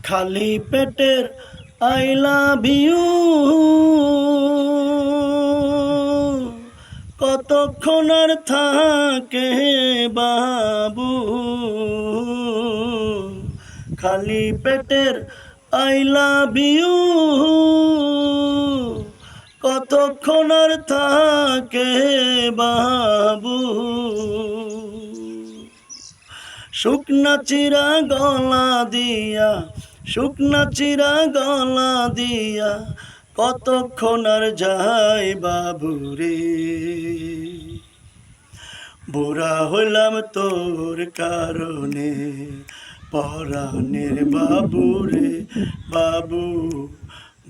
খালি পেটের I love you কতক্ষণ আর থাকে বাবু, খালি পেটের আই লাভ ইউ কতক্ষণ আর থাকে বাবু, শুকনা চিরা গলা দিয়া, শুকনা চিরা গলা দিয়া কতক্ষণ আর যাই বাবুরে, বুড়া হইলাম তোর কারণে পরাণের বাবুরে বাবু,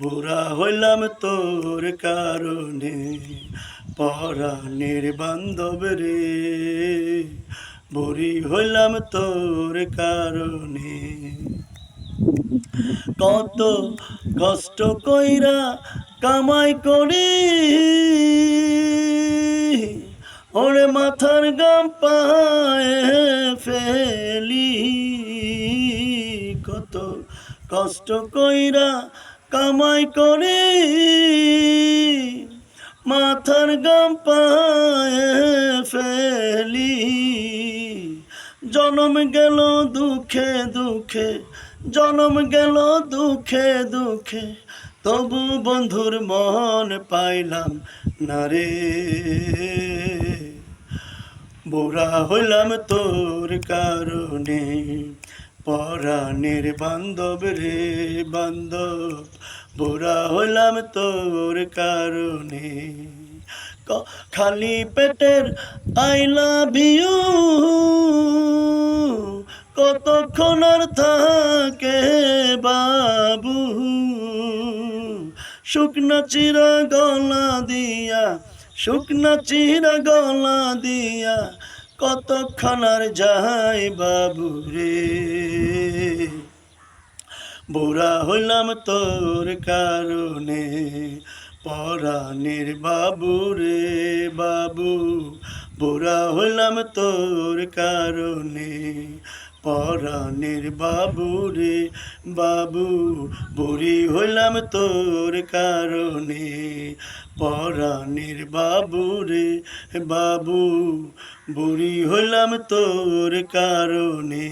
বুড়া হইলাম তোর কারণে পরাণের বান্ধব রে, বুড়ি হইলাম তোর কারণে। কত কষ্ট কইরা কামাই করি ওরে মাথার গাম পায়ে ফেলি, কত কষ্ট কইরা কামাই করি মাথার গাম পায়ে ফেলি, জনম গেল দুঃখে দুঃখে, জনম গেল দুঃখে দুঃখে, তবু বন্ধুর মন পাইলাম না রে, বুড়া হইলাম তোর কারণে পরাণের বান্ধব রে বান্ধব, বুড়া হইলাম তোর কারণে। খালি পেটের আই লাভ ইউ কতক্ষণ আর থাকে বাবু, শুকনা চিরা গলা দিয়া, শুকনা চিরা গলা দিয়া কতক্ষণ আর যাই বাবু রে, বুড়া হইলাম তোর কারণে পরাণের বাবু রে বাবু, বুড়া হইলাম তোর কারণে পরাণের বাবু রে বাবু, বুড়ি হইলাম তোর কারণে পরাণের বাবু রে বাবু, বুড়ি হইলাম তোর কারণে।